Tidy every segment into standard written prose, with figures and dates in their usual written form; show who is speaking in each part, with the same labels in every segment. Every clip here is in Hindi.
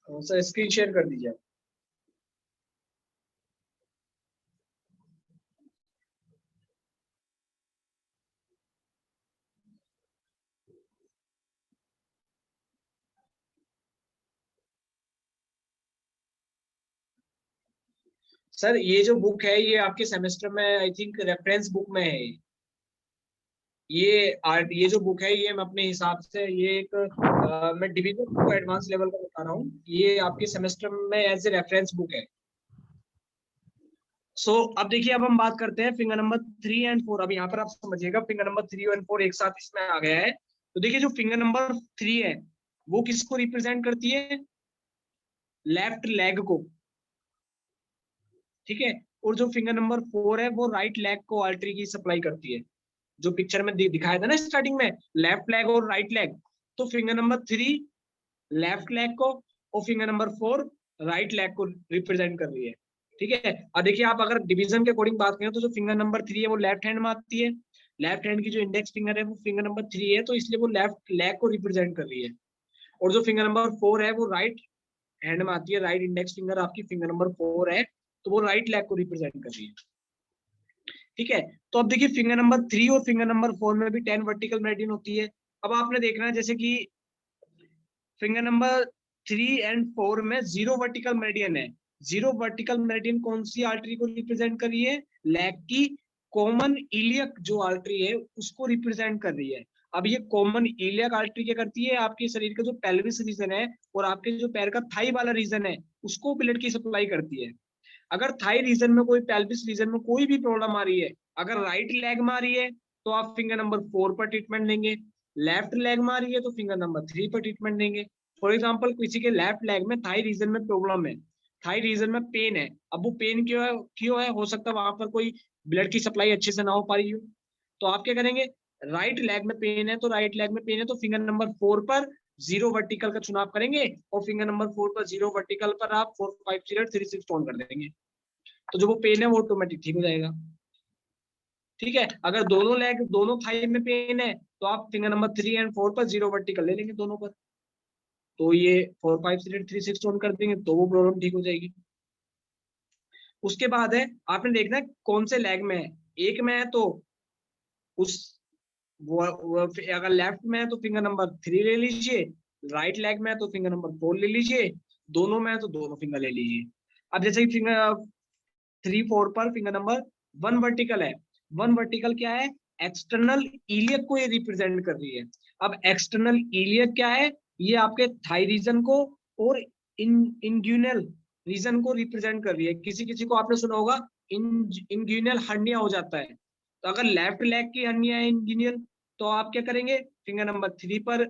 Speaker 1: सर स्क्रीन शेयर कर दीजिए। सर ये जो बुक है ये आपके सेमेस्टर में आई थिंक रेफरेंस बुक में है। ये जो बुक है ये मैं अपने हिसाब से ये एक मैं डिवीजन को एडवांस लेवल का बता रहा हूँ, ये आपके सेमेस्टर में एज ए रेफरेंस बुक है। अब देखिए, अब हम बात करते हैं फिंगर नंबर 3 और 4। अब यहाँ पर आप समझिएगा फिंगर नंबर 3 और 4 एक साथ इसमें आ गया है। तो देखिए जो फिंगर नंबर 3 है वो किसको रिप्रेजेंट करती है? लेफ्ट लेग को, ठीक है। और जो फिंगर नंबर 4 है वो राइट लेग को आर्टरी की सप्लाई करती है, जो पिक्चर में दिखाया था ना स्टार्टिंग में, लेफ्ट लेग और राइट लेग। तो फिंगर नंबर 3 लेफ्ट लेग को और फिंगर नंबर 4 राइट लेग को रिप्रेजेंट कर रही है, ठीक है। और देखिए आप अगर डिवीजन के अकॉर्डिंग बात करें तो जो फिंगर नंबर 3 है वो लेफ्ट हैंड में आती है। लेफ्ट हैंड की जो इंडेक्स फिंगर है वो फिंगर नंबर 3 है, तो इसलिए वो लेफ्ट लेग को रिप्रेजेंट कर रही है। और जो फिंगर नंबर 4 है वो राइट हैंड में आती है, राइट इंडेक्स फिंगर आपकी फिंगर नंबर 4 है, तो वो राइट लेग को रिप्रेजेंट कर रही है, ठीक है। तो अब देखिए फिंगर नंबर 3 और फिंगर नंबर 4 में भी 10 वर्टिकल मेरिडियन होती है। अब आपने देखना है जैसे कि फिंगर नंबर 3 और 4 में 0 वर्टिकल मेरिडियन है। 0 वर्टिकल मेरिडियन कौन सी आर्टरी को रिप्रेजेंट कर रही है? लेग की कॉमन इलियक जो आर्टरी है उसको रिप्रेजेंट कर रही है। अब ये कॉमन इलियक आर्टरी क्या करती है? आपके शरीर का जो पेल्विस रीजन है और आपके जो पैर का थाई वाला रीजन है उसको ब्लड की सप्लाई करती है। अगर थाई रीजन में कोई, पेल्विस रीजन में कोई भी प्रॉब्लम आ रही है, अगर राइट लेग में आ रही है तो आप फिंगर नंबर 4 पर ट्रीटमेंट लेंगे। लेफ्ट लेग में आ रही है तो फिंगर नंबर 3 पर ट्रीटमेंट लेंगे। फॉर एग्जाम्पल किसी के लेफ्ट लेग में थाई रीजन में प्रॉब्लम है, थाई रीजन में पेन है। अब वो पेन क्यों है? हो सकता है वहां पर कोई ब्लड की सप्लाई अच्छे से ना हो पा रही हो। तो आप क्या करेंगे? राइट लेग में पेन है तो राइट लेग में पेन है तो फिंगर नंबर 4 पर 0 वर्टिकल का चुनाव करेंगे और फिंगर नंबर 4 पर 0 वर्टिकल पर आप 4 5 0 3 6 टोन कर देंगे, तो जो वो पेन है वो ऑटोमेटिक ठीक हो जाएगा, ठीक है। अगर दोनों लेग दोनों थाई में पेन है तो आप फिंगर नंबर 3 और 4 पर 0 वर्टिकल ले लेंगे दोनों पर, तो ये 4 5 3 6 टोन कर देंगे तो वो प्रॉब्लम ठीक हो जाएगी। उसके बाद है आपने देखना है कौन से लेग में है। एक में है तो उस वो अगर लेफ्ट में है तो फिंगर नंबर 3 ले लीजिए, राइट लेग में है तो फिंगर नंबर 4 ले लीजिए, दोनों में है तो दोनों फिंगर ले लीजिए। अब जैसे कि फिंगर 3 4 पर फिंगर नंबर 1 वर्टिकल है। 1 वर्टिकल क्या है? एक्सटर्नल इलियक को ये रिप्रेजेंट कर रही है। अब एक्सटर्नल इलियक क्या है? ये आपके थाई रीजन को और इंग्यूनल रीजन को रिप्रेजेंट कर रही है। किसी किसी को आपने सुना होगा इंग्यूनल हर्निया हो जाता है, तो अगर लेफ्ट लेग की हर्निया है इंग्यूनल तो आप क्या करेंगे? फिंगर नंबर 3 पर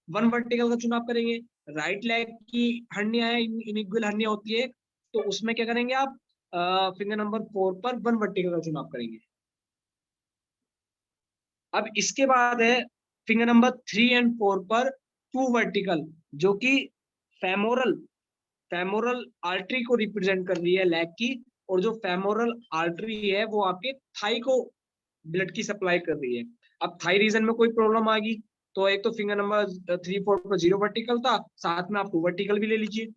Speaker 1: 1 वर्टिकल का चुनाव करेंगे। राइट लेग की हर्निया है, इनिक्वल हर्निया होती है, तो उसमें क्या करेंगे आप? फिंगर नंबर 4 पर 1 वर्टिकल का चुनाव करेंगे। अब इसके बाद है फिंगर नंबर 3 और 4 पर 2 वर्टिकल, जो कि फेमोरल फेमोरल आर्टरी को रिप्रेजेंट कर रही है लेग की, और जो फेमोरल आर्टरी है वो आपके थाई को ब्लड की सप्लाई कर रही है। अब थाई रीजन में कोई प्रॉब्लम आ गई तो एक तो फिंगर नंबर 3 4 पर 0 वर्टिकल था, साथ में आप 2 वर्टिकल भी ले लीजिए।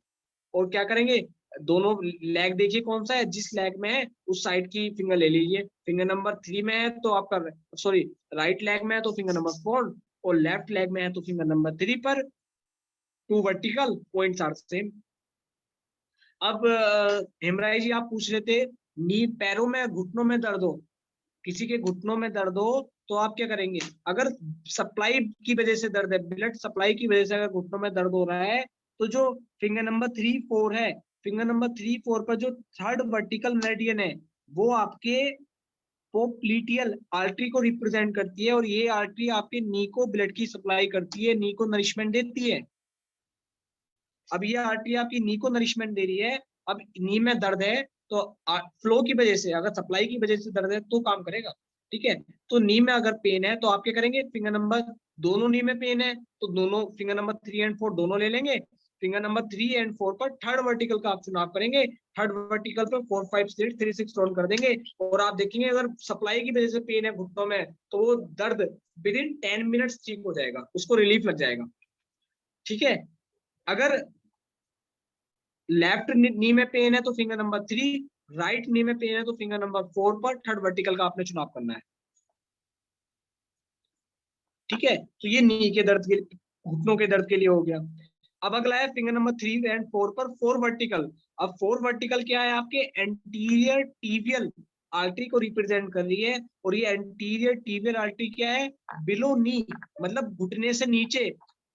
Speaker 1: और क्या करेंगे? दोनों लेग देखिए कौन सा है, जिस लेग में है उस साइड की फिंगर ले लीजिए। फिंगर नंबर 3 में है तो आपका, सॉरी, राइट लेग में है तो फिंगर नंबर 4, और लेफ्ट लेग में है तो फिंगर नंबर 3 पर 2 वर्टिकल, पॉइंट्स आर सेम। अब हेमराज जी आप पूछ रहे थे नी पैरों में घुटनों में दर्द हो, किसी के घुटनों में दर्द हो तो आप क्या करेंगे? अगर सप्लाई की वजह से दर्द है, ब्लड सप्लाई की वजह से अगर घुटनों में दर्द हो रहा है तो जो फिंगर नंबर 3 4 है, फिंगर नंबर 3 4 पर जो 3rd वर्टिकल मेरिडियन है वो आपके पोप्लीटियल आर्टरी को रिप्रेजेंट करती है, और ये आर्टरी आपके नी को ब्लड की सप्लाई करती है, नी को नरिशमेंट देती है। अब ये आर्टरी आपकी नी को नरिशमेंट दे रही है। अब नी में दर्द है तो फ्लो की वजह से, अगर सप्लाई की वजह से दर्द है तो काम करेगा, ठीक है। तो नी में अगर पेन है तो आप क्या करेंगे? फिंगर नंबर, दोनों नी में पेन है तो दोनों फिंगर नंबर 3 और 4 दोनों ले लेंगे। फिंगर नंबर 3 और 4 पर 3rd वर्टिकल का आप चुनाव करेंगे। 3rd वर्टिकल पर 4 5 6 3 6 टोन कर देंगे, और आप देखेंगे अगर सप्लाई की वजह से पेन है घुटनों में तो वो दर्द विद इन 10 मिनट्स ठीक हो जाएगा, उसको रिलीफ लग जाएगा, ठीक है। अगर लेफ्ट नी में पेन है तो फिंगर नंबर 3, राइट नी में पेन है तो फिंगर नंबर 4 पर थर्ड वर्टिकल का आपने चुनाव करना है। ठीक है, तो ये नी के दर्द के, घुटनों के दर्द के लिए हो गया। अब अगला है फिंगर नंबर 3 एंड 4 पर 4 वर्टिकल। अब 4 वर्टिकल क्या है, आपके एंटीरियर टिबियल आर्टरी को रिप्रेजेंट कर रही है, और ये एंटीरियर टिबियल आर्टरी क्या है, बिलो नी, मतलब घुटने से नीचे,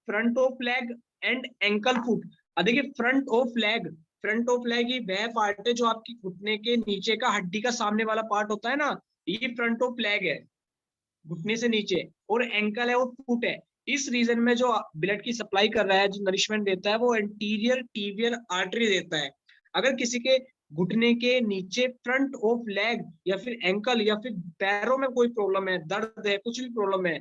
Speaker 1: front of leg and ankle foot. अब देखिए front of leg, front of leg ये वह पार्ट है जो आपकी घुटने के नीचे का हड्डी का सामने वाला पार्ट होता है ना, ये फ्रंट ऑफ लेग है घुटने से नीचे, और एंकल है और फुट है। इस रीजन में जो ब्लड की सप्लाई कर रहा है, जो नरिशमेंट देता है, वो एंटीरियर टिबियल आर्टरी देता है। अगर किसी के घुटने के नीचे फ्रंट ऑफ लेग या फिर एंकल या फिर पैरों में कोई प्रॉब्लम है, दर्द है, कुछ भी प्रॉब्लम है,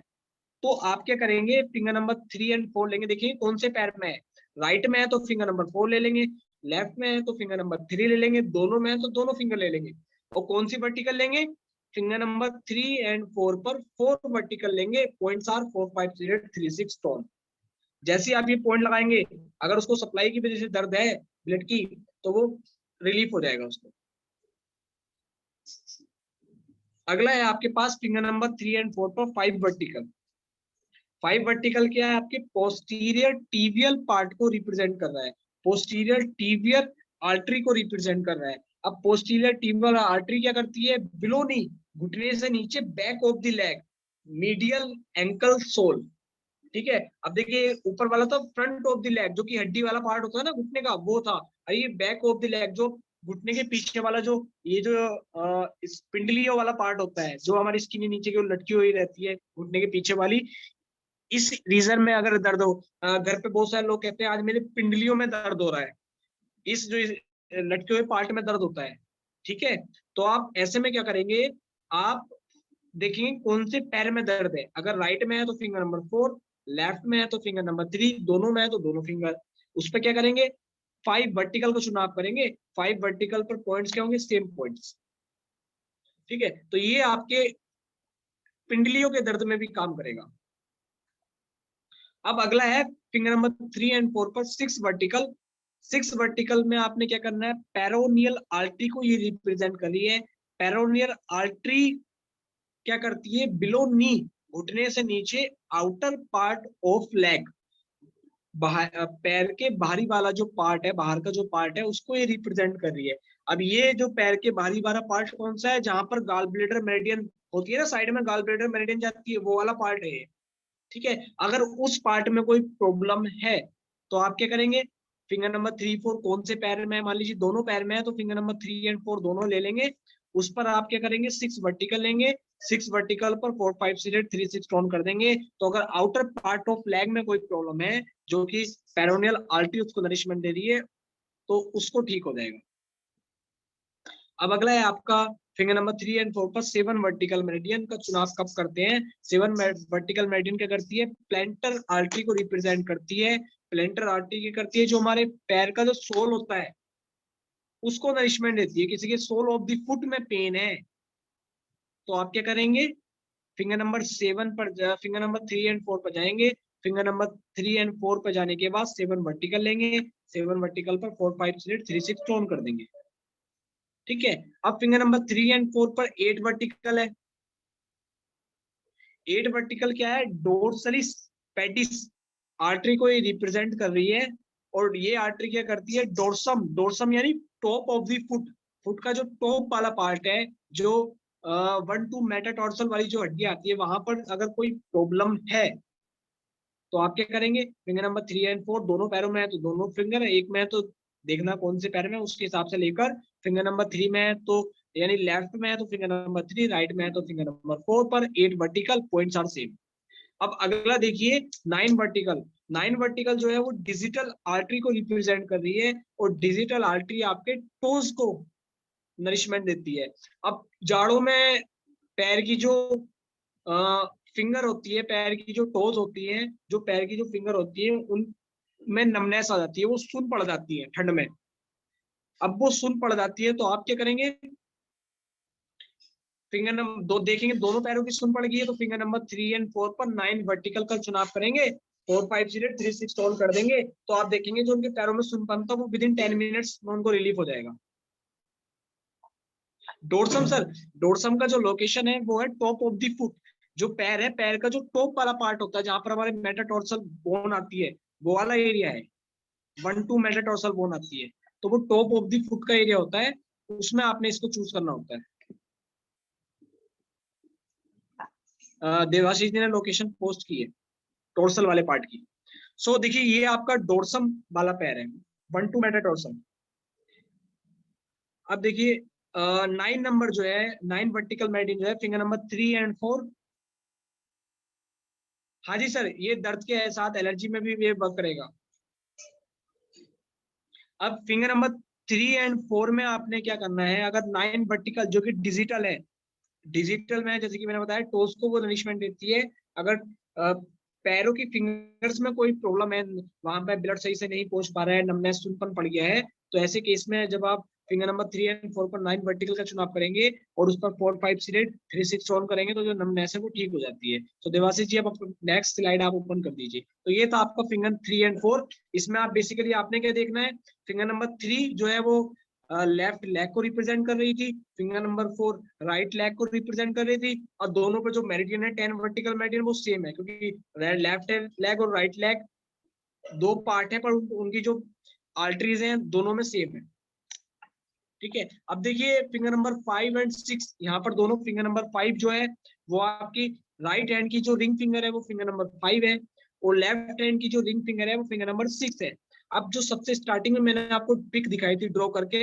Speaker 1: तो आप क्या करेंगे, फिंगर नंबर 3 एंड 4 लेंगे। देखिए कौन से पैर में है, राइट में है तो फिंगर नंबर 4 ले लेंगे, लेफ्ट में है तो फिंगर नंबर 3 ले लेंगे, दोनों में है तो दोनों फिंगर ले लेंगे। और कौन सी वर्टिकल लेंगे, फिंगर नंबर 3 एंड 4 पर 4 वर्टिकल लेंगे। Points are 4 5 0 3 6 tone. जैसे आप ये पॉइंट लगाएंगे, अगर उसको सप्लाई की वजह से दर्द है ब्लड की, तो वो रिलीफ हो जाएगा उसको। अगला है आपके पास फिंगर नंबर 3 एंड 4 पर 5 वर्टिकल। 5 वर्टिकल क्या है, आपके पोस्टीरियर टिबियल पार्ट को रिप्रेजेंट कर रहा है, पोस्टीरियर टिबियल आर्टरी को रिप्रेजेंट कर रहा है। अब पोस्टीरियर टिबियल आर्टरी क्या करती है, बिलो नी, घुटने से नीचे, back of the leg, medial ankle sole. ठीक है, अब देखिए ऊपर वाला तो फ्रंट ऑफ द लेग, जो कि हड्डी वाला पार्ट होता है ना घुटने का, वो था। और ये बैक ऑफ द लेग, जो घुटने के पीछे वाला, जो ये जो स्पिंडलियों वाला पार्ट होता है, जो हमारी स्किन के नीचे की ओर लटकी हुई रहती है घुटने के पीछे वाली, इस रीजन में अगर दर्द हो, घर पे बहुत सारे लोग कहते हैं आज मेरे पिंडलियों में दर्द हो रहा है, इस जो लटके हुए पार्ट में दर्द होता है। ठीक है, तो आप ऐसे में क्या करेंगे, आप देखेंगे कौन से पैर में दर्द है। अगर राइट में है तो फिंगर नंबर 4, लेफ्ट में है तो फिंगर नंबर 3, दोनों में है तो दोनों फिंगर। उस पर क्या करेंगे, 5 वर्टिकल को चुनाव करेंगे। 5 वर्टिकल पर पॉइंट्स क्या होंगे, सेम पॉइंट्स। ठीक है, तो ये आपके पिंडलियों के दर्द में भी काम करेगा। अब अगला है फिंगर नंबर 3 एंड 4 पर 6 वर्टिकल। 6 वर्टिकल में आपने क्या करना है, पेरोनियल आर्टरी को ये रिप्रेजेंट कर रही है। पेरोनियल आर्टरी क्या करती है, बिलो नी, घुटने से नीचे, आउटर पार्ट ऑफ लेग, पैर के बाहरी वाला जो पार्ट है, बाहर का जो पार्ट है, उसको ये रिप्रेजेंट कर रही है। अब ये जो पैर के बाहरी वाला पार्ट कौन सा है, जहां पर गाल ब्लेडर मेरिडियन होती है ना, साइड में गाल ब्लेडर मेरिडियन जाती है, वो वाला पार्ट है ये। ठीक है, अगर उस पार्ट में कोई प्रॉब्लम है तो आप क्या करेंगे, फिंगर नंबर 3 4 कौन से पैर में है, मान लीजिए दोनों पैर में है तो फिंगर नंबर 3 एंड 4 दोनों ले लेंगे। उस पर आप क्या करेंगे, 6 वर्टिकल लेंगे। 6 वर्टिकल पर 4 5 6 3 6 टोन कर देंगे। तो अगर आउटर पार्ट ऑफ लेग में कोई प्रॉब्लम है, जो कि पेरोनियल आर्टरी उसको नरिशमेंट दे रही है, तो उसको ठीक हो जाएगा। अब अगला है आपका फिंगर नंबर 3 एंड 4 पर 7 वर्टिकल मेरिडियन का चुनाव कब करते हैं। 7 वर्टिकल मेरिडियन क्या करती है, प्लेंटर आर्टरी को रिप्रेजेंट करती है। प्लेंटर आर्टरी क्या करती है, जो हमारे पैर का जो सोल होता है उसको नरिशमेंट देती है। किसी के सोल ऑफ द फुट में पेन है तो आप क्या करेंगे, फिंगर नंबर 7 पर, फिंगर नंबर 3 एंड 4 पर जाएंगे। फिंगर नंबर 3 एंड 4 पर जाने के बाद 7 वर्टिकल लेंगे। 7 वर्टिकल पर 4 5 3 6 टोन कर देंगे। ठीक है, अब फिंगर नंबर 3 एंड 4 पर 8 वर्टिकल है। 8 वर्टिकल क्या है, डोर्सलिस पेडिस आर्टरी को ये रिप्रेजेंट कर रही है। और ये आर्टरी क्या करती है, डोर्सम, डोर्सम यानी top of the foot, foot का जो टॉप वाला पार्ट है, जो 1 2 मेटाटार्सल वाली जो हड्डी आती है, वहां पर अगर कोई प्रॉब्लम है तो आप क्या करेंगे, फिंगर नंबर 3 एंड 4 दोनों पैरों में है तो दोनों फिंगर, एक में है तो देखना कौन से पैर में, उसके हिसाब से लेकर, फिंगर नंबर 3 में है तो यानी लेफ्ट में है तो फिंगर नंबर 3, राइट में है तो फिंगर नंबर 4 पर 8 वर्टिकल, पॉइंट्स आर सेम। अब अगला देखिए 9 वर्टिकल। 9 वर्टिकल जो है वो डिजिटल आर्टरी को रिप्रेजेंट कर रही है, और डिजिटल आर्टरी आपके टोज को नरिशमेंट देती है। अब जाड़ों में पैर की जो फिंगर होती है, पैर की जो टोज होती है, जो पैर की जो फिंगर होती है, उनमें नमनेस आ जाती है, वो सुन पड़ जाती है ठंड में। अब वो सुन पड़ जाती है तो आप क्या करेंगे, फिंगर नंबर 2 देखेंगे, दोनों पैरों की सुन पड़ गई है तो फिंगर नंबर 3 एंड 4 पर 9 वर्टिकल का चुनाव करेंगे। 4-5-0-3-6 ऑन कर देंगे तो आप देखेंगे जो उनके पैरों में सुनपन था वो विदिन 10 मिनट्स में उनको रिलीफ हो जाएगा। डोर्सम सर, डोर्सम का जो लोकेशन है वो है टॉप ऑफ द फुट। जो पैर है, पैर का जो टॉप वाला पार्ट होता है जहां पर हमारे मेटाटॉर्सल बोन आती है, वो वाला एरिया है। 1-2 मेटाटॉर्सल बोन आती है, तो वो टॉप ऑफ द फुट का एरिया होता है, उसमें आपने इसको चूज करना होता है। देवाशीष जी ने लोकेशन पोस्ट की है टोर्सल वाले पार्ट की। सो देखिए ये आपका डोर्सम वाला पैर है, 1-2 मेटाटॉर्सल। अब देखिए 9 नंबर जो है, 9 वर्टिकल मेरिडियन जो है, फिंगर नंबर 3 एंड 4। हाँ जी सर, ये दर्द के साथ एलर्जी में भी ये वर्क करेगा। अब फिंगर नंबर 3 एंड 4 में आपने क्या करना है, अगर 9 वर्टिकल जो कि डिजिटल है, डिजिटल में जैसे कि मैंने बताया टोस को वो नरिशमेंट देती है। अगर पैरों की फिंगर्स में कोई प्रॉब्लम है, वहां पे ब्लड सही से नहीं पहुंच पा रहा है, नमनेस सुनपन पड़ गया है, तो ऐसे केस में जब आप फिंगर नंबर 3 एंड 4 पर 9 वर्टिकल का चुनाव करेंगे और उस पर 4-5-3-6 ऑन करेंगे तो जो नमनेस है वो ठीक हो जाती है। तो देवाशीष जी, अब नेक्स्ट स्लाइड आप ओपन कर दीजिए। तो ये था आपका फिंगर 3 एंड 4। इसमें आप बेसिकली आपने क्या देखना है, फिंगर नंबर 3 जो है वो लेफ्ट लेग को रिप्रेजेंट कर रही थी, फिंगर नंबर 4 राइट लेग को रिप्रेजेंट कर रही थी, और दोनों पे जो मेरिडियन है 10 वर्टिकल मेरिडियन वो सेम है, क्योंकि लेफ्ट लेग और राइट लेग दो पार्ट है पर उनकी जो आर्टरीज हैं दोनों में सेम है। ठीक है, अब देखिए फिंगर नंबर 5 एंड 6, यहाँ पर दोनों फिंगर नंबर 5 जो है वो आपकी राइट हैंड की जो रिंग फिंगर है वो फिंगर नंबर 5 है, और लेफ्ट हैंड की जो रिंग फिंगर है वो फिंगर नंबर 6 है। अब जो सबसे स्टार्टिंग में मैंने आपको पिक दिखाई थी ड्रॉ करके,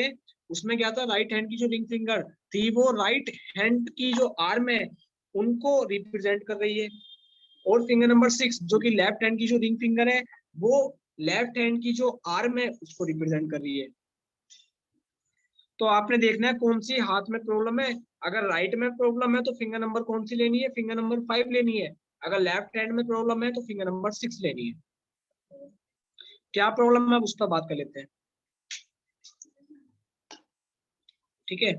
Speaker 1: उसमें क्या था, राइट हैंड की जो रिंग फिंगर थी वो राइट हैंड की जो आर्म है उनको रिप्रेजेंट कर रही है, और फिंगर नंबर 6 जो कि लेफ्ट हैंड की जो रिंग फिंगर है वो लेफ्ट हैंड की जो आर्म है उसको रिप्रेजेंट कर रही है। तो आपने देखना है कौन सी हाथ में प्रॉब्लम है। अगर राइट में प्रॉब्लम है तो फिंगर नंबर कौन सी लेनी है, फिंगर नंबर 5 लेनी है। अगर लेफ्ट हैंड में प्रॉब्लम है तो फिंगर नंबर 6 लेनी है। क्या प्रॉब्लम है उस पर बात कर लेते हैं। ठीक है,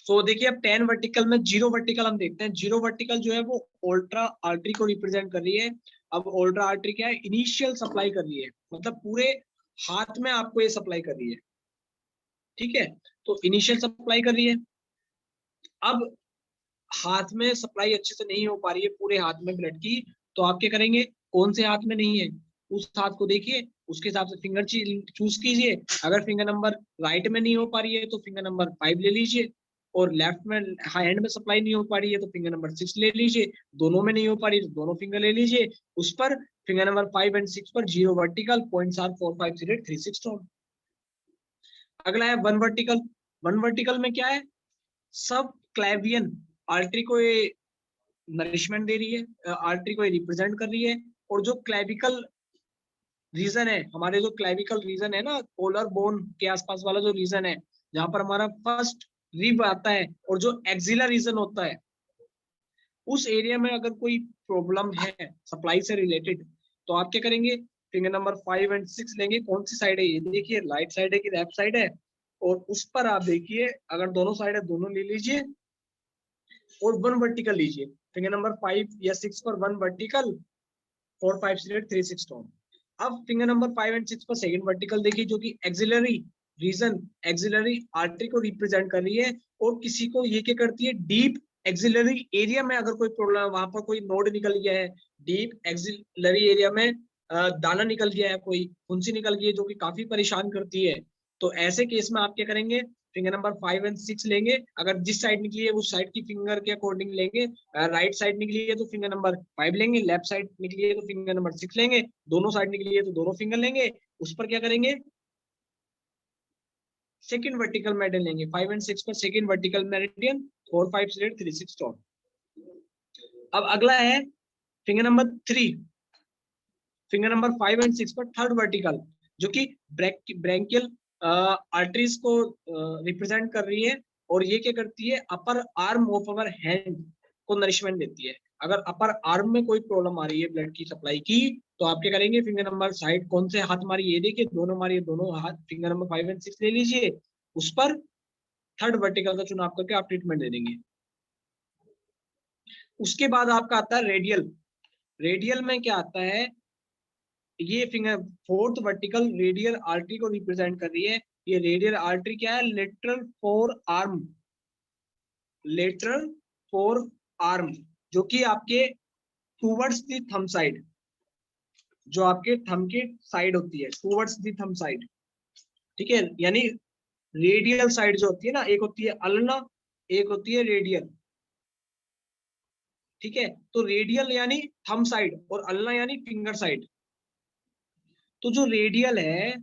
Speaker 1: तो देखिए अब 10 वर्टिकल में 0 वर्टिकल हम देखते हैं। 0 वर्टिकल जो है वो अल्ट्रा आर्टरी को रिप्रेजेंट कर रही है। अब अल्ट्रा आर्टरी क्या है, इनिशियल सप्लाई कर रही है, मतलब पूरे हाथ में आपको ये सप्लाई कर रही है। ठीक है, तो इनिशियल सप्लाई कर रही है। अब हाथ में सप्लाई अच्छे से नहीं हो पा रही है पूरे हाथ में ब्लड की, तो आप क्या करेंगे, कौन से हाथ में नहीं है उस हाथ को देखिए, उसके हिसाब से फिंगर चूज कीजिए। अगर फिंगर नंबर राइट में नहीं हो पा रही है तो फिंगर नंबर 5 ले लीजिए, और लेफ्ट में हैंड में सप्लाई नहीं हो पा रही है तो फिंगर नंबर 6 ले लीजिए, दोनों में नहीं हो पा रही है तो दोनों फिंगर ले लीजिए। उस पर फिंगर नंबर 5 एंड 6 पर 0 वर्टिकल, पॉइंट्स आर 4-5-0-3-6 डाउन। अगला है 1 वर्टिकल। 1 वर्टिकल में क्या है, सब क्लेवियन आर्टरी को नरिशमेंट दे रही है, आर्टरी को रिप्रेजेंट कर रही है। और जो क्लेविकल रीजन है, हमारे जो क्लेविकल रीजन है ना, कोलर बोन के आसपास वाला जो रीजन है जहां पर हमारा फर्स्ट रिब आता है, और जो एक्सिला रीजन होता है, उस एरिया में अगर कोई प्रॉब्लम है सप्लाई से रिलेटेड तो आप क्या करेंगे, फिंगर नंबर 5 एंड 6 लेंगे। कौन सी साइड है ये देखिए, राइट साइड है कि लेफ्ट साइड है, और उस पर आप देखिए अगर दोनों साइड है दोनों ले लीजिए, और 1 वर्टिकल लीजिए। फिंगर नंबर 5 या 6 पर 1 वर्टिकल, 4-5-0-3-6 डाउन। अब फिंगर नंबर 5 एंड 6 पर सेकंड वर्टिकल देखिए, जो कि एक्सिलरी रीजन, एक्सिलरी आर्टरी को रिप्रेजेंट कर रही है, और किसी को ये क्या करती है, डीप एक्सिलरी एरिया में अगर कोई प्रॉब्लम है, वहां पर कोई नोड निकल गया है, डीप एक्सिलरी एरिया में दाना निकल गया है, कोई फुंसी निकल गई है जो कि काफी परेशान करती है, तो ऐसे केस में आप क्या करेंगे, फिंगर नंबर 5 एंड 6 लेंगे। अगर जिस साइड निकली है उस साइड की फिंगर के अकॉर्डिंग लेंगे। राइट साइड निकली है तो फिंगर नंबर 5 लेंगे, लेफ्ट साइड निकली है तो फिंगर नंबर 6 लेंगे, दोनों साइड निकली है तो दोनों फिंगर लेंगे। उस पर क्या करेंगे, सेकंड वर्टिकल मेरिडियन लेंगे। 5 एंड 6 पर सेकंड वर्टिकल मेरिडियन, 4-5-0-3-6 डाउन। अब अगला है finger number 3, finger number 5 and 6 पर थर्ड वर्टिकल, जो कि ब्रैंकियल आर्टरीज को रिप्रेजेंट कर रही है, और ये क्या करती है, upper arm of our hand को नरिशमेंट देती है। अगर अपर आर्म में कोई प्रॉब्लम आ रही है ब्लड की सप्लाई की, तो आप क्या करेंगे, फिंगर नंबर साइड कौन से हाथ मारिए, ये देखिए दोनों मारिए, दोनों हाथ फिंगर नंबर 5 एंड 6 ले लीजिए, उस पर थर्ड वर्टिकल का चुनाव करके आप ट्रीटमेंट दे देंगे। उसके बाद आपका आता है रेडियल। रेडियल में क्या आता है, ये finger fourth vertical radial artery को रिप्रेजेंट कर रही है। ये रेडियल आर्टरी क्या है, lateral four arm, lateral four arm, जो कि आपके टूवर्ड्स दी थंब साइड, जो आपके थंब की साइड होती है, टूवर्ड्स दी थंब साइड, ठीक है। यानी रेडियल साइड जो होती है ना, एक होती है अल्ना, एक होती है रेडियल, ठीक है। तो रेडियल यानी थंब साइड और अल्ना यानी फिंगर साइड। तो जो रेडियल है,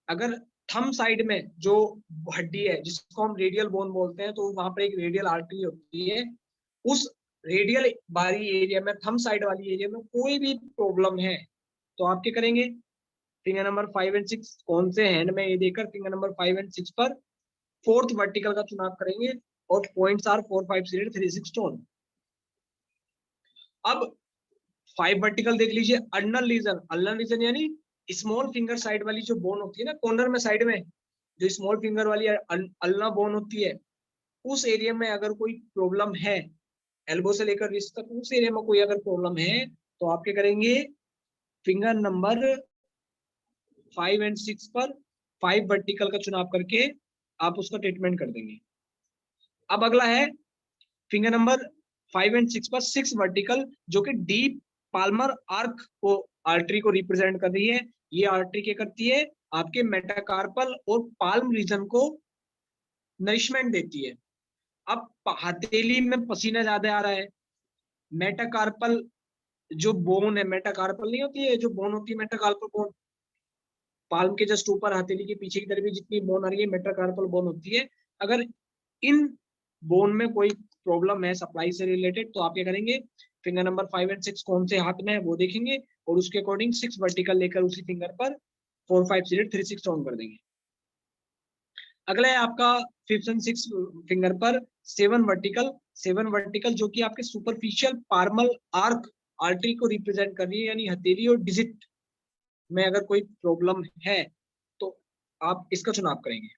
Speaker 1: अगर थंब साइड में जो हड्डी है जिसको हम रेडियल बोन बोलते हैं, तो वहां पर एक रेडियल आर्टरी होती है। उस रेडियल वाली एरिया में, थंब साइड वाली एरिया में कोई भी प्रॉब्लम है तो आप क्या करेंगे, फिंगर नंबर 5 एंड 6 कौन से हैंड में ये देकर फिंगर नंबर 5 एंड 6 पर फोर्थ वर्टिकल का चुनाव करेंगे और पॉइंट्स आर 4 5 0 3 6 टोन। अब 5 वर्टिकल देख लीजिए, अल्नर रीजन, अल्नर रीजन यानी स्मॉल फिंगर साइड वाली जो बोन होती है ना, कॉर्नर में साइड में जो स्मॉल फिंगर वाली अल्ना बोन होती है, उस एरिया में अगर कोई प्रॉब्लम है, एल्बो से लेकर रिस्ट तक उस एरिया में कोई अगर प्रॉब्लम है, तो आप क्या करेंगे, फिंगर नंबर 5 एंड 6 पर 5 वर्टिकल का चुनाव करके आप उसका ट्रीटमेंट कर देंगे। अब अगला है फिंगर नंबर 5 एंड 6 पर 6 वर्टिकल, जो कि डीप पाल्मर आर्क को आर्टरी को रिप्रेजेंट कर रही है। ये आर्टरी क्या करती है, आपके मेटाकार्पल और पाल्म रीजन को नरिशमेंट देती है। अब हथेली में पसीना ज्यादा आ रहा है, मेटाकार्पल जो बोन है, मेटाकार्पल नहीं होती है जो बोन होती है, मेटाकार्पल बोन, पाल्म के जस्ट ऊपर हथेली के पीछे की तरफ भी जितनी बोन आ रही है मेटाकार्पल बोन होती है। अगर इन बोन में कोई प्रॉब्लम है सप्लाई से रिलेटेड, तो आप क्या करेंगे, फिंगर नंबर 5 एंड 6 कौन से हाथ में है वो देखेंगे और उसके अकॉर्डिंग 6 वर्टिकल लेकर उसी फिंगर पर 4 5 0 3 6 ऑन कर देंगे। अगला है आपका 5 एंड 6 फिंगर पर 7 वर्टिकल, 7 वर्टिकल जो कि आपके सुपरफिशियल पार्मल आर्क आर्टरी को रिप्रेजेंट कर रही है, यानी हथेली और डिजिट में अगर कोई प्रॉब्लम है तो आप इसका चुनाव करेंगे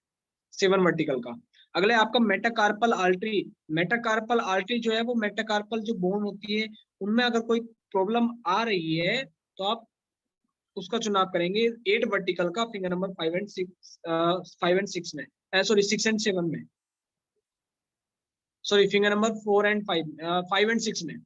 Speaker 1: 7 वर्टिकल का। अगले आपका मेटाकार्पल आर्टरी, मेटाकार्पल आर्टरी जो है वो मेटाकार्पल जो बोन होती है उनमें अगर कोई प्रॉब्लम आ रही है तो आप उसका चुनाव करेंगे 8 वर्टिकल का, फिंगर नंबर 5 एंड 6, 5 एंड 6 में, सॉरी 6 एंड 7 में, sorry finger number 4 and 5, 5 and 6 में,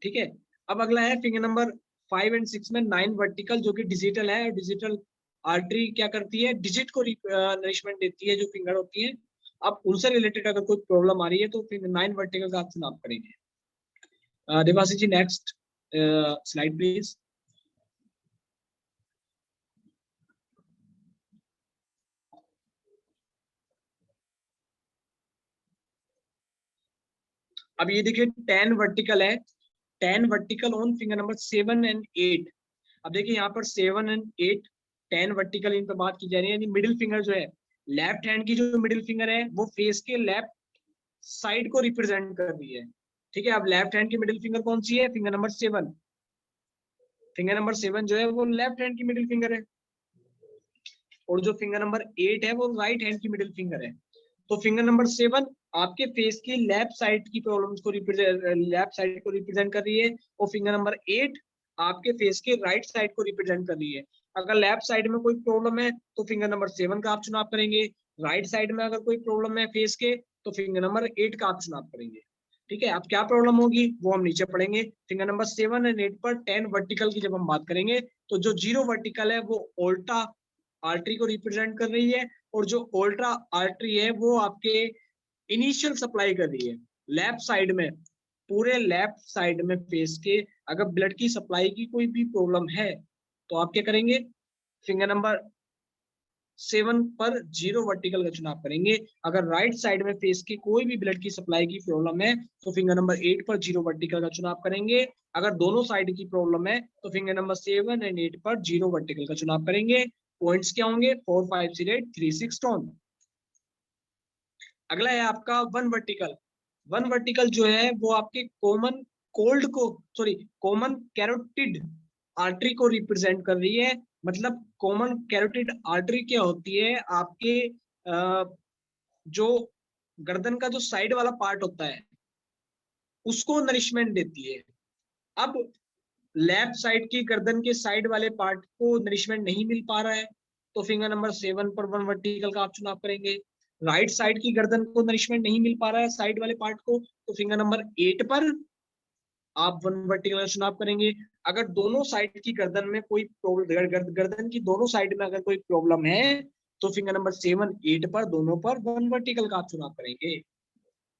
Speaker 1: ठीक है। अब अगला है फिंगर नंबर 5 एंड 6 में 9 वर्टिकल, जो कि डिजिटल है। डिजिटल आर्टरी क्या करती है, डिजिट को नरिशमेंट देती है, जो फिंगर होती है। अब उनसे रिलेटेड अगर कोई प्रॉब्लम आ रही है तो फिर 9 वर्टिकल का आप चुनाव करेंगे। देवासी जी नेक्स्ट स्लाइड प्लीज। अब ये देखिए 10 वर्टिकल है, 10 vertical on finger number 7 and 8। अब देखिए यहाँ पर 7 एंड 8 10 वर्टिकल इन पर बात की जा रही है, यानी मिडिल फिंगर जो है, लेफ्ट हैंड की जो मिडिल फिंगर है वो फेस के लेफ्ट साइड को रिप्रेजेंट कर रही है, ठीक है। अब लेफ्ट हैंड की मिडिल फिंगर कौन सी है, फिंगर नंबर 7, फिंगर नंबर 7 जो है वो लेफ्ट हैंड की मिडिल फिंगर है, और जो फिंगर नंबर 8 है वो राइट हैंड की मिडिल फिंगर है। तो फिंगर नंबर 7 आपके फेस की लेफ्ट साइड की प्रॉब्लम्स को रिप्रेजेंट, लेफ्ट साइड को रिप्रेजेंट कर रही है, और फिंगर नंबर 8 आपके फेस के राइट साइड को रिप्रेजेंट कर रही है। अगर लेफ्ट साइड में कोई प्रॉब्लम है तो फिंगर नंबर 7 का आप चुनाव करेंगे, राइट साइड में अगर कोई प्रॉब्लम है फेस के तो फिंगर नंबर 8 का आप चुनाव करेंगे, ठीक है। अब क्या प्रॉब्लम होगी वो हम नीचे पढ़ेंगे। फिंगर नंबर 7 एंड 8 पर 10 वर्टिकल की जब हम बात करेंगे तो जो 0 वर्टिकल है वो ओल्टा आर्टरी को रिप्रेजेंट कर रही है, और जो ओल्ट्रा आर्टरी है वो आपके इनिशियल सप्लाई कर रही है लेफ्ट साइड में, पूरे लेफ्ट साइड में फेस के। अगर ब्लड की सप्लाई की कोई भी प्रॉब्लम है तो आप क्या करेंगे, फिंगर नंबर 7 पर 0 वर्टिकल का चुनाव करेंगे। अगर राइट साइड में फेस की कोई भी ब्लड की सप्लाई की प्रॉब्लम है तो फिंगर नंबर 8 पर 0 वर्टिकल का चुनाव करेंगे। अगर दोनों साइड की प्रॉब्लम है तो फिंगर नंबर 7 एंड 8 पर 0 वर्टिकल का चुनाव करेंगे। पॉइंट्स क्या होंगे, 4 5 0 3 6 टोन। अगला है आपका 1 वर्टिकल। 1 वर्टिकल जो है वो आपके कॉमन कोल्ड को, सॉरी कॉमन कैरोटिड आर्टरी को रिप्रेजेंट कर रही है। मतलब कॉमन कैरोटिड आर्टरी क्या होती है, आपके जो गर्दन का जो साइड वाला पार्ट होता है उसको नरिशमेंट देती है, अब लेफ्ट साइड की गर्दन के साइड वाले पार्ट को नरिशमेंट नहीं मिल पा रहा है, तो फिंगर नंबर 7 पर 1 वर्टिकल का आप चुनाव करेंगे। राइट साइड की गर्दन को नरिशमेंट नहीं मिल पा रहा है साइड वाले पार्ट को, तो फिंगर नंबर 8 पर आप 1 वर्टिकल का चुनाव करेंगे। अगर दोनों साइड की गर्दन में कोई प्रॉब्लम, गर्दन की दोनों साइड में अगर कोई प्रॉब्लम है, तो फिंगर नंबर 7 8 पर दोनों पर 1 वर्टिकल का आप चुनाव करेंगे,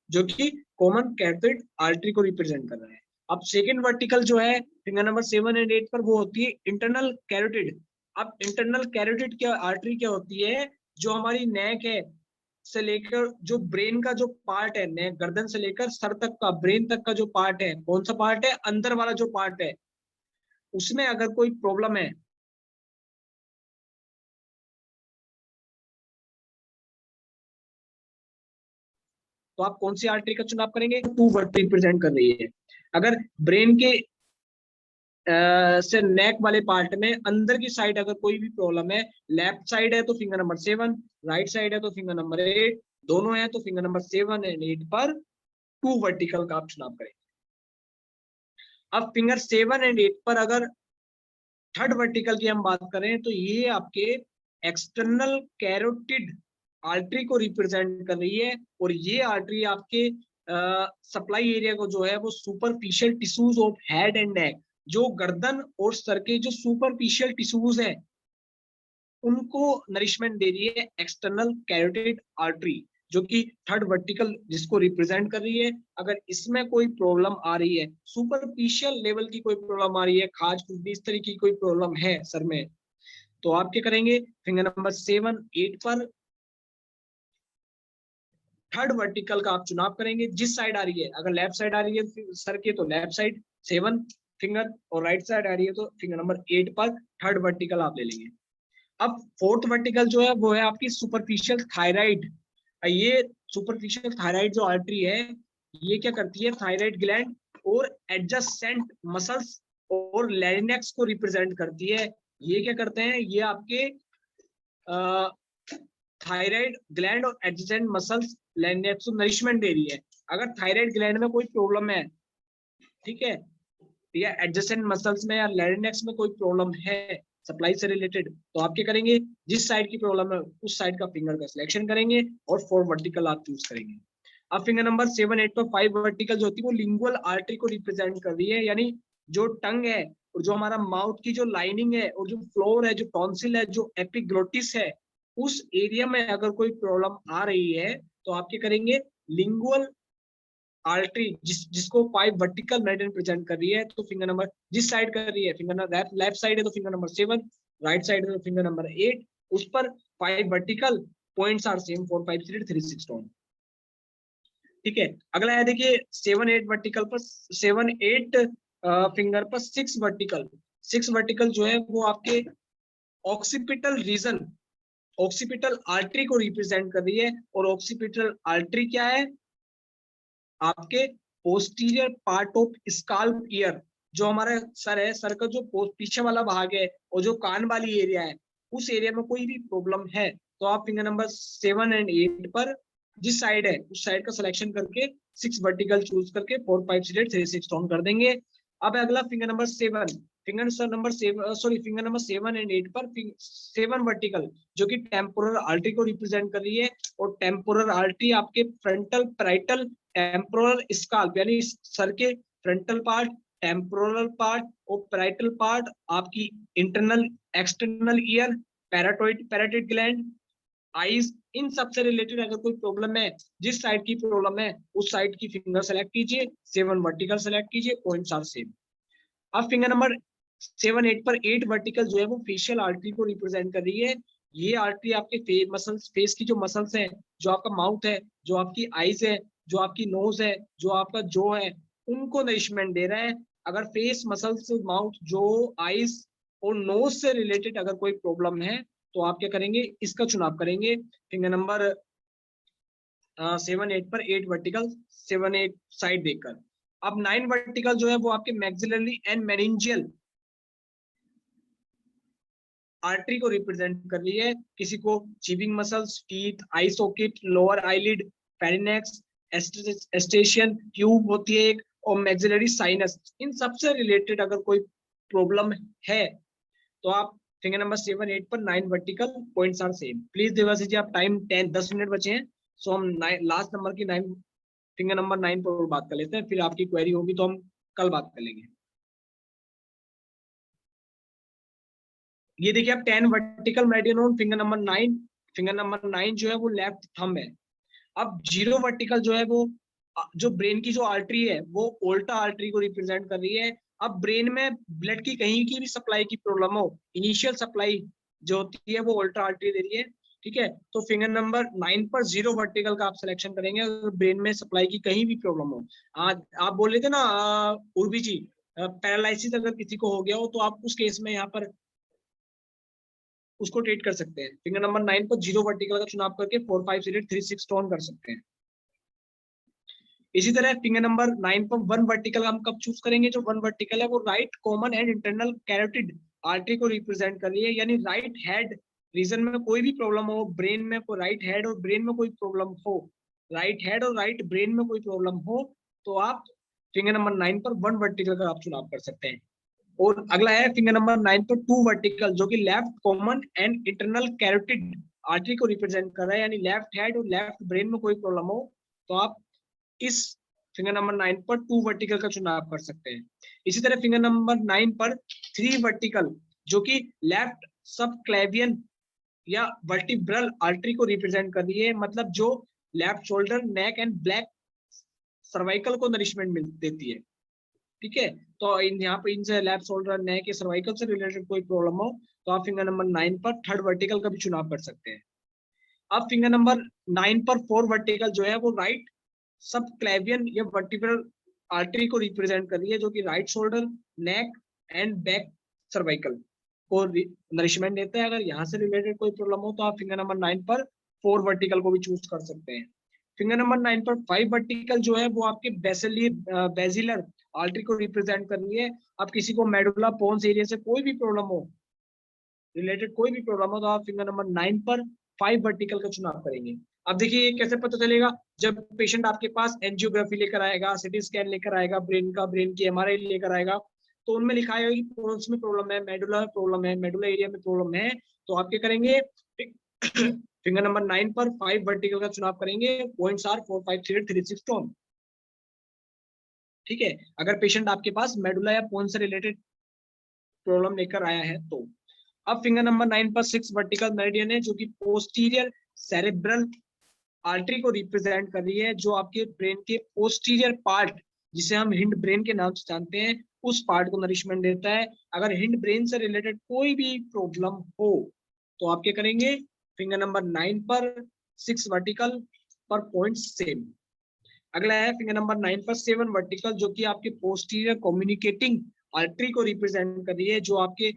Speaker 1: जो कि कॉमन कैरोटिड आर्टरी को रिप्रेजेंट कर रहा है। अब सेकंड वर्टिकल जो है फिंगर नंबर 7 एंड 8 पर, वो होती है इंटरनल कैरोटिड। अब इंटरनल कैरोटिड क्या आर्टरी क्या होती है, जो हमारी नेक है से लेकर जो ब्रेन का जो पार्ट है, नेक गर्दन से लेकर सर तक का, ब्रेन तक का जो पार्ट है, कौन सा पार्ट है, अंदर वाला जो पार्ट है, उसमें अगर कोई प्रॉब्लम है, तो आप कौन सी आर्टरी का चुनाव करेंगे, 2 वर्टिकल रिप्रेजेंट कर रही है। अगर ब्रेन के से नेक वाले पार्ट में अंदर की साइड अगर कोई भी प्रॉब्लम है, लेफ्ट साइड है तो फिंगर नंबर 7, राइट साइड है तो फिंगर नंबर 8, दोनों है तो फिंगर नंबर 7 एंड 8 पर 2 वर्टिकल का आप चुनाव करें। अब फिंगर 7 एंड 8 पर अगर थर्ड वर्टिकल की हम बात करें, तो ये आपके एक्सटर्नल कैरोटिड आर्टरी को रिप्रेजेंट कर रही है, और ये आर्टरी आपके सप्लाई एरिया को जो है वो superficial tissues of head and neck, जो गर्दन और सर के जो सुपरफिशियल टिश्यूज हैं उनको नरिशमेंट दे रही है एक्सटर्नल कैरोटिड आर्टरी, जो कि थर्ड वर्टिकल जिसको रिप्रेजेंट कर रही है। अगर इसमें कोई प्रॉब्लम आ रही है, सुपरफिशियल लेवल की कोई प्रॉब्लम आ रही है, खाज खुजली इस तरीके की कोई प्रॉब्लम है सर में, तो आप क्या करेंगे, फिंगर नंबर 7 8 पर थर्ड वर्टिकल का आप चुनाव करेंगे। जिस साइड आ रही है, अगर लेफ्ट साइड आ रही है सर के तो लेफ्ट साइड 7 फिंगर, और राइट साइड आ रही है तो फिंगर नंबर 8 पर थर्ड वर्टिकल आप ले लेंगे। अब फोर्थ वर्टिकल जो है वो है आपकी सुपरफिशियल थायराइड। ये सुपरफिशियल थायराइड जो आर्टरी है, ये क्या करती है, थायराइड ग्लैंड और एडजेसेंट मसल्स और लैरिंक्स को रिप्रेजेंट करती है। ये क्या करते हैं, ये आपके थायराइड ग्लैंड और एडजेसेंट मसल्स लैरिंक्स को नरिशमेंट दे रही है। अगर थायराइड ग्लैंड में कोई प्रॉब्लम है, ठीक है, या एडजेसेंट मसल्स में या लैरिंक्स में कोई प्रॉब्लम है सप्लाई से रिलेटेड, तो आप क्या करेंगे, जिस साइड की प्रॉब्लम है उस साइड का फिंगर का सिलेक्शन करेंगे और 4 वर्टिकल आप चूज करेंगे। अब फिंगर नंबर 7 8 पर 5 वर्टिकल जो होती है वो लिंगुअल आर्टरी को रिप्रेजेंट कर रही है, यानी जो टंग है और जो हमारा माउथ की जो लाइनिंग है और जो फ्लोर है, जो टॉन्सिल है, जो एपिग्लोटिस है, उस एरिया में अगर कोई प्रॉब्लम आ रही है, तो आप क्या करेंगे, लिंगुअल आर्टरी जिसको 5 वर्टिकल मेरिडियन प्रेजेंट कर रही है, तो फिंगर नंबर जिस साइड कर रही है, फिंगर नंबर लेफ्ट साइड है तो फिंगर नंबर 7, राइट साइड है तो फिंगर नंबर 8, उस पर 5 vertical points are same 4 5 3 6 down. ठीक है, अगला है देखिए 7 8 वर्टिकल पर 7 8 फिंगर पर 6 वर्टिकल। 6 वर्टिकल जो है वो आपके ऑक्सीपिटल रीजन, ऑक्सीपिटल आर्टरी को रिप्रेजेंट कर रही है। और ऑक्सीपिटल आर्टरी क्या है, आपके posterior part of scalp year, जो हमारा सर है, सर का जो पीछे वाला भाग है और जो कान वाली एरिया है, उस एरिया में कोई भी प्रॉब्लम है, तो आप फिंगर नंबर 7 एंड 8 पर जिस साइड है उस साइड का सिलेक्शन करके 6 वर्टिकल चूज करके 4 5 3 6 डाउन कर देंगे। अब अगला finger number 7, finger number 7 and 8 पर 7 वर्टिकल जो कि टेम्पोरल आर्टरी को रिप्रेजेंट कर रही है। और टेम्पोरल आर्टरी आपके फ्रंटल पैराइटल टेम्पोरल स्काल्प, यानी सर के फ्रंटल पार्ट, टेम्पोरल पार्ट और पैराइटल पार्ट, आपकी internal external ear, parotid gland, eyes, इन सब से रिलेटेड अगर कोई प्रॉब्लम है, जिस साइड की प्रॉब्लम है उस साइड की फिंगर सेलेक्ट कीजिए, 7 वर्टिकल सेलेक्ट कीजिए, पॉइंट्स आर सेम। अब फिंगर नंबर 7 8 पर 8 वर्टिकल जो है वो फेशियल आर्टरी को रिप्रेजेंट कर रही है। ये आर्टरी आपके फेस की जो मसल्स है, जो आपका माउथ है, जो आपकी आईज है, जो आपकी नोज है, जो आपका जो है, उनको नरिशमेंट दे रहा है। अगर फेस मसल्स, माउथ, जो, आईज और नोज से रिलेटेड अगर कोई प्रॉब्लम है, तो आप क्या करेंगे, इसका चुनाव करेंगे फिंगर नंबर 7 8 पर 8 वर्टिकल 7 8 साइड देखकर। अब 9 वर्टिकल जो है वो आपके मैक्सिलरी एंड मेनिंजियल आर्टरी को रिप्रेजेंट कर रही है। किसी को chewing muscles, teeth, eye socket, lower eyelid, pharynx, Eustachian tube होती है एक, और मैक्सिलरी साइनस, इन सबसे रिलेटेड अगर कोई प्रॉब्लम है तो आप फिंगर नंबर 7, 8 पर 9 vertical points are same. Please Dewasi ji, आप टाइम 10 मिनट बचे हैं, सो हम लास्ट नंबर की 9 फिंगर नंबर 9 पर बात कर लेते हैं, फिर आपकी क्वेरी होगी तो हम कल बात कर लेंगे। ये देखिए आप 10 vertical meridian on finger number 9, finger number 9 जो है वो लेफ्ट थंब है। अब 0 वर्टिकल जो है वो जो ब्रेन की जो आर्टरी है वो ओल्टा आर्टरी को रिप्रेजेंट कर रही है। अब ब्रेन में ब्लड की कहीं की भी सप्लाई की प्रॉब्लम हो, इनिशियल सप्लाई जो होती है वो ओल्टा आर्टरी दे रही है, ठीक है। तो फिंगर नंबर 9 पर 0 वर्टिकल का आप सिलेक्शन करेंगे अगर ब्रेन में सप्लाई की कहीं भी प्रॉब्लम हो। आज आप बोल रहे थे ना उर्वी जी, पैरालिसिस अगर किसी को हो गया हो तो आप उस केस में यहाँ पर उसको ट्रीट कर सकते हैं। फिंगर नंबर 9 पर 0 वर्टिकल का चुनाव करके 4, 5, 8, 3, 6 टोन कर सकते हैं। इसी तरह फिंगर नंबर 9 पर 1 वर्टिकल हम कब चूज करेंगे? जो 1 वर्टिकल है वो right common and internal carotid artery को रिप्रेजेंट कर रही है, यानी राइट हेड रीजन में कोई भी प्रॉब्लम हो, ब्रेन में कोई राइट हेड और ब्रेन में कोई प्रॉब्लम हो, राइट हेड और राइट ब्रेन में कोई प्रॉब्लम हो तो आप फिंगर नंबर 9 पर 1 वर्टिकल का आप चुनाव कर सकते हैं। और अगला है फिंगर नंबर 9 पर 2 वर्टिकल, जो कि left common and internal carotid artery को रिप्रेजेंट कर रहा है, यानी लेफ्ट हेड और लेफ्ट ब्रेन में कोई प्रॉब्लम हो तो आप इस फिंगर नंबर 9 पर 2 वर्टिकल का चुनाव कर सकते हैं। इसी तरह फिंगर नंबर 9 पर 3 वर्टिकल, जो कि लेफ्ट सब क्लेवियन या वर्टिब्रल आर्टरी को रिप्रेजेंट कर रही है, मतलब जो left shoulder, neck and black cervical को नरिशमेंट मिल देती है, ठीक है। तो यहाँ पे इनसे लेफ्ट शोल्डर, नेक या सर्वाइकल से रिलेटेड कोई प्रॉब्लम हो तो आप फिंगर नंबर 9 पर 3rd वर्टिकल का भी चुनाव कर सकते हैं। अब फिंगर नंबर 9 पर 4 वर्टिकल जो है वो राइट सब क्लेवियन या वर्टिब्रल आर्टरी को रिप्रेजेंट कर रही है, जो कि right shoulder, neck and back cervical को नरिशमेंट देता है। अगर यहाँ से रिलेटेड कोई प्रॉब्लम हो तो आप फिंगर नंबर 9 पर 4 वर्टिकल को भी चूज कर सकते हैं। फिंगर नंबर 9 पर 5 वर्टिकल जो है वो आपके बेसिलर आर्टरी को रिप्रेजेंट कर रही है। अब किसी को मेडुला पोन्स एरिया से कोई भी प्रॉब्लम हो, रिलेटेड कोई भी प्रॉब्लम हो तो आप फिंगर नंबर 9 पर 5 वर्टिकल का चुनाव करेंगे। अब देखिए कैसे पता चलेगा? जब पेशेंट आपके पास एंजियोग्राफी लेकर आएगा, सिटी स्कैन लेकर आएगा, ब्रेन की एमआरआई लेकर आएगा, तो उनमें लिखा है कि पोन्स में प्रॉब्लम है, मेडुला में प्रॉब्लम है, मेडुला एरिया में प्रॉब्लम है, तो आप क्या करेंगे? फिंगर नंबर 9 पर 5 वर्टिकल का चुनाव करेंगे। पॉइंट्स आर 4, 5, 3, 3, 6 टोन, ठीक है। अगर पेशेंट आपके पास मेडुला या पोन से रिलेटेड प्रॉब्लम लेकर आया है तो। अब फिंगर नंबर 9 पर 6 वर्टिकल मेरिडियन है, जो कि पोस्टीरियर सेरेब्रल आर्टरी को रिप्रेजेंट कर रही है, जो आपके ब्रेन के पोस्टीरियर पार्ट, जिसे हम हिंड ब्रेन के नाम से जानते हैं, उस पार्ट को नरिशमेंट देता है। अगर हिंड ब्रेन से रिलेटेड कोई भी प्रॉब्लम हो तो आप क्या करेंगे? फिंगर नंबर 9 पर 6 वर्टिकल पर पॉइंट सेम। अगला है फिंगर नंबर 9 पर 7 वर्टिकल, जो कि आपके पोस्टीरियर कम्युनिकेटिंग आर्टरी को रिप्रेजेंट कर रही है, जो आपके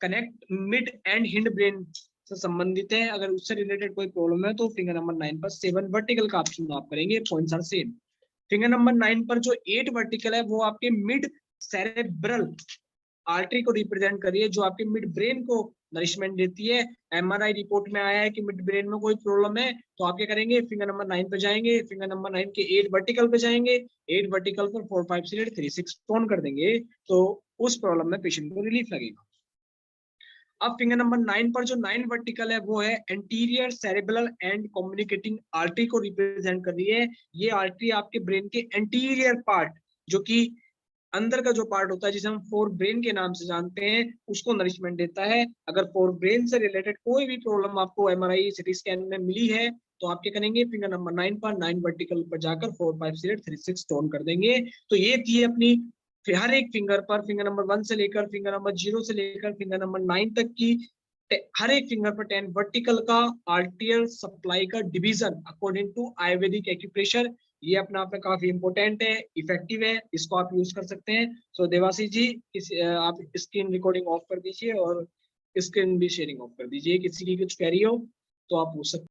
Speaker 1: connect mid and hind brain से संबंधित है। अगर उससे रिलेटेड कोई प्रॉब्लम है तो फिंगर नंबर 9 पर 7 वर्टिकल का आप चुनाव करेंगे। Points are same. Finger number 9 पर जो 8 वर्टिकल है वो आपके मिड सेरेब्रल आर्टरी को रिप्रेजेंट कर रही है, जो आपके मिड ब्रेन को नरिशमेंट देती है। एमआरआई रिपोर्ट में आया है कि मिड ब्रेन में कोई प्रॉब्लम है, तो आप क्या करेंगे? फिंगर नंबर 9 पे जाएंगे, फिंगर नंबर 9 के 8 वर्टिकल पे जाएंगे, 8 वर्टिकल पर 4, 5, 3, 6 टोन कर देंगे, तो उस प्रॉब्लम में पेशेंट को रिलीफ लगेगा। अब फिंगर नंबर 9 पर जो 9 वर्टिकल है वो है anterior cerebral and communicating artery को रिप्रेजेंट कर रही है। ये आर्टरी आपके ब्रेन के एंटीरियर पार्ट, जो कि अंदर का जो पार्ट होता है जिसे हम फोर ब्रेन के नाम से जानते हैं, उसको नरिशमेंट देता है। अगर फोर ब्रेन से रिलेटेड कोई भी प्रॉब्लम आपको एमआरआई सिटी स्कैन में मिली है तो आप क्या करेंगे? फिंगर नंबर 9 पर 9 वर्टिकल पर जाकर 4, 5, 3, 6 टोन कर देंगे। तो ये थी अपनी हर एक फिंगर पर, फिंगर नंबर 1 से लेकर फिंगर नंबर 0 से लेकर फिंगर नंबर 9 तक की हर एक फिंगर पर 10 वर्टिकल का आर्टियल सप्लाई का division according to Ayurvedic acupressure. ये अपना आप में काफी इंपॉर्टेंट है, इफेक्टिव है, इसको आप यूज कर सकते हैं। सो देवासी जी आप स्क्रीन रिकॉर्डिंग ऑफ कर दीजिए और स्क्रीन भी शेयरिंग ऑफ कर दीजिए। किसी की कुछ क्वेरी हो तो आप पूछ सकते हैं।